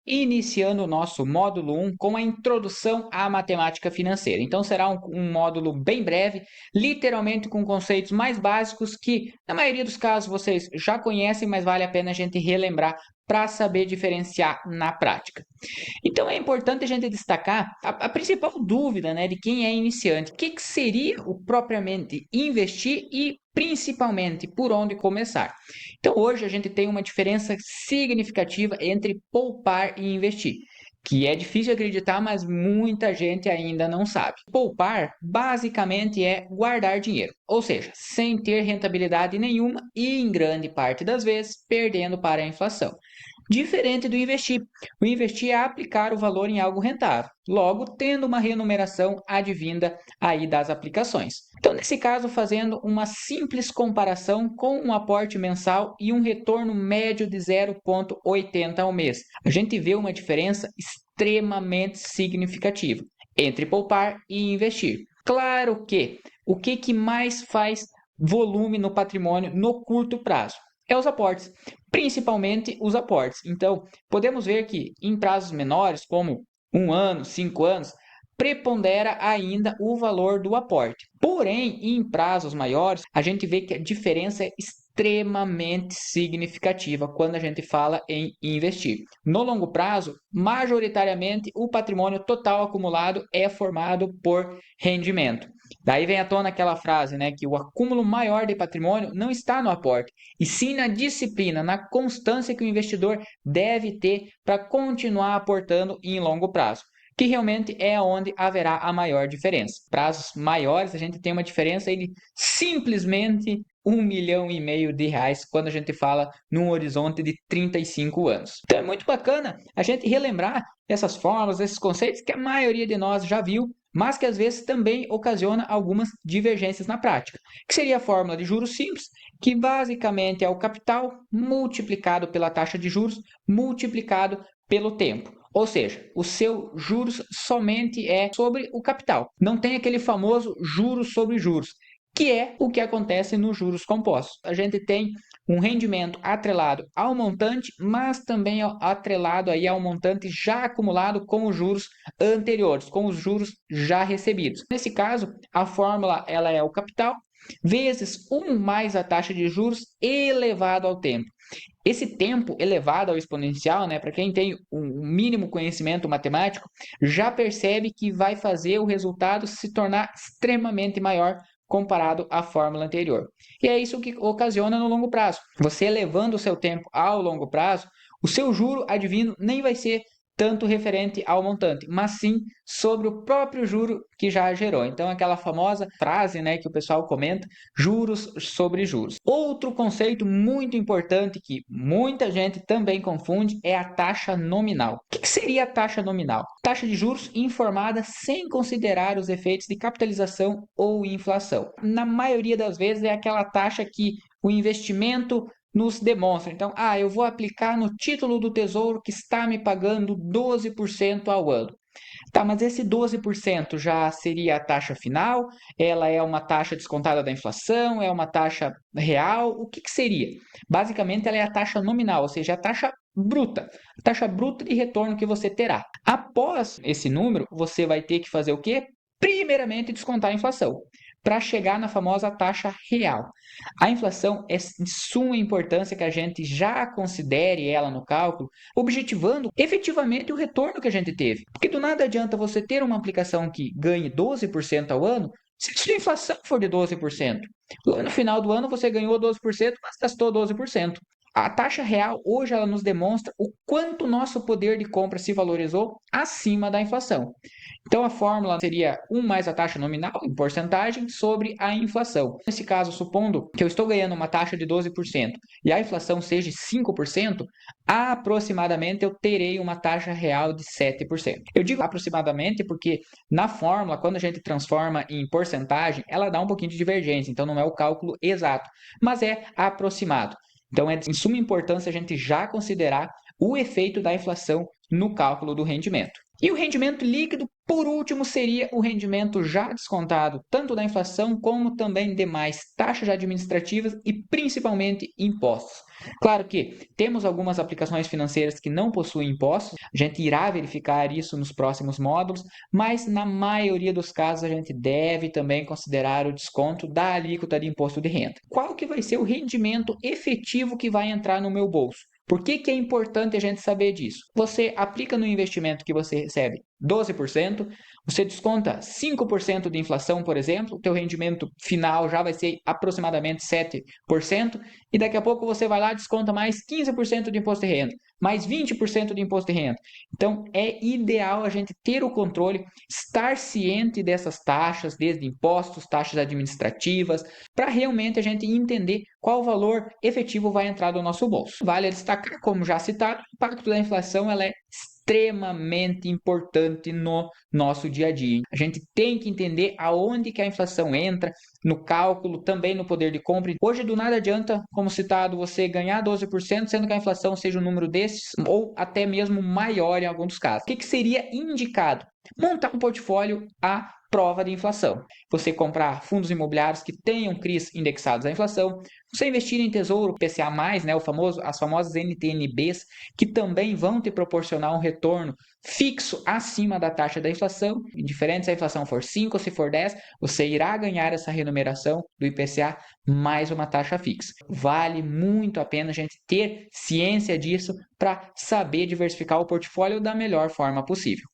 iniciando o nosso módulo 1 com a introdução à matemática financeira. Então, será um módulo bem breve, literalmente com conceitos mais básicos que, na maioria dos casos, vocês já conhecem, mas vale a pena a gente relembrar para saber diferenciar na prática. Então é importante a gente destacar a principal dúvida, né, de quem é iniciante. O que seria o propriamente investir e principalmente por onde começar? Então hoje a gente tem uma diferença significativa entre poupar e investir, que é difícil acreditar, mas muita gente ainda não sabe. Poupar basicamente é guardar dinheiro, ou seja, sem ter rentabilidade nenhuma e, em grande parte das vezes, perdendo para a inflação. Diferente do investir. O investir é aplicar o valor em algo rentável, logo tendo uma remuneração advinda aí das aplicações. Então, nesse caso, fazendo uma simples comparação com um aporte mensal e um retorno médio de 0,80 ao mês, a gente vê uma diferença extremamente significativa entre poupar e investir. Claro que o que mais faz volume no patrimônio no curto prazo? É os aportes, principalmente os aportes. Então, podemos ver que em prazos menores, como 1 ano, 5 anos, prepondera ainda o valor do aporte. Porém, em prazos maiores, a gente vê que a diferença é extremamente significativa quando a gente fala em investir. No longo prazo, majoritariamente, o patrimônio total acumulado é formado por rendimento. Daí vem à tona aquela frase, né, que o acúmulo maior de patrimônio não está no aporte, e sim na disciplina, na constância que o investidor deve ter para continuar aportando em longo prazo, que realmente é onde haverá a maior diferença. Prazos maiores, a gente tem uma diferença de simplesmente 1,5 milhão quando a gente fala num horizonte de 35 anos. Então é muito bacana a gente relembrar essas fórmulas, esses conceitos que a maioria de nós já viu, mas que às vezes também ocasiona algumas divergências na prática, que seria a fórmula de juros simples, que basicamente é o capital multiplicado pela taxa de juros multiplicado pelo tempo. Ou seja, o seu juros somente é sobre o capital. Não tem aquele famoso juros sobre juros, que é o que acontece nos juros compostos. A gente tem um rendimento atrelado ao montante, mas também atrelado aí ao montante já acumulado com os juros anteriores, com os juros já recebidos. Nesse caso, a fórmula ela é o capital vezes 1 mais a taxa de juros elevado ao tempo. Esse tempo elevado ao exponencial, né, para quem tem um mínimo conhecimento matemático, já percebe que vai fazer o resultado se tornar extremamente maior comparado à fórmula anterior. E é isso que ocasiona no longo prazo. Você elevando o seu tempo ao longo prazo, o seu juro advindo nem vai ser tanto referente ao montante, mas sim sobre o próprio juro que já gerou. Então, aquela famosa frase, né, que o pessoal comenta, juros sobre juros. Outro conceito muito importante que muita gente também confunde é a taxa nominal. O que seria a taxa nominal? Taxa de juros informada sem considerar os efeitos de capitalização ou inflação. Na maioria das vezes é aquela taxa que o investimento nos demonstra. Então, eu vou aplicar no título do Tesouro que está me pagando 12% ao ano. Tá, mas esse 12% já seria a taxa final? Ela é uma taxa descontada da inflação? É uma taxa real? O que seria? Basicamente, ela é a taxa nominal, ou seja, a taxa bruta de retorno que você terá. Após esse número, você vai ter que fazer o quê? Primeiramente, descontar a inflação, para chegar na famosa taxa real. A inflação é de suma importância que a gente já considere ela no cálculo, objetivando efetivamente o retorno que a gente teve. Porque do nada adianta você ter uma aplicação que ganhe 12% ao ano, se a sua inflação for de 12%. No final do ano você ganhou 12%, mas gastou 12%. A taxa real hoje ela nos demonstra o quanto o nosso poder de compra se valorizou acima da inflação. Então a fórmula seria 1 mais a taxa nominal em porcentagem sobre a inflação. Nesse caso, supondo que eu estou ganhando uma taxa de 12% e a inflação seja de 5%, aproximadamente eu terei uma taxa real de 7%. Eu digo aproximadamente porque na fórmula, quando a gente transforma em porcentagem, ela dá um pouquinho de divergência, então não é o cálculo exato, mas é aproximado. Então é de suma importância a gente já considerar o efeito da inflação no cálculo do rendimento. E o rendimento líquido, por último, seria o rendimento já descontado, tanto da inflação como também demais taxas administrativas e principalmente impostos. Claro que temos algumas aplicações financeiras que não possuem impostos, a gente irá verificar isso nos próximos módulos, mas na maioria dos casos a gente deve também considerar o desconto da alíquota de imposto de renda. Qual que vai ser o rendimento efetivo que vai entrar no meu bolso? Por que é importante a gente saber disso? Você aplica no investimento que você recebe 12%, você desconta 5% de inflação, por exemplo, o teu rendimento final já vai ser aproximadamente 7%, e daqui a pouco você vai lá e desconta mais 15% de imposto de renda, mais 20% de imposto de renda. Então, é ideal a gente ter o controle, estar ciente dessas taxas, desde impostos, taxas administrativas, para realmente a gente entender qual o valor efetivo vai entrar no nosso bolso. Vale destacar, como já citado, o impacto da inflação ela é extremamente importante no nosso dia a dia. A gente tem que entender aonde que a inflação entra, no cálculo, também no poder de compra. Hoje, do nada adianta, como citado, você ganhar 12%, sendo que a inflação seja um número desses, ou até mesmo maior em alguns dos casos. O que seria indicado? Montar um portfólio a prova de inflação. Você comprar fundos imobiliários que tenham CRIs indexados à inflação, você investir em tesouro PCA+, né, as famosas NTN-Bs, que também vão te proporcionar um retorno fixo acima da taxa da inflação, indiferente se a inflação for 5 ou se for 10, você irá ganhar essa remuneração do IPCA mais uma taxa fixa. Vale muito a pena a gente ter ciência disso para saber diversificar o portfólio da melhor forma possível.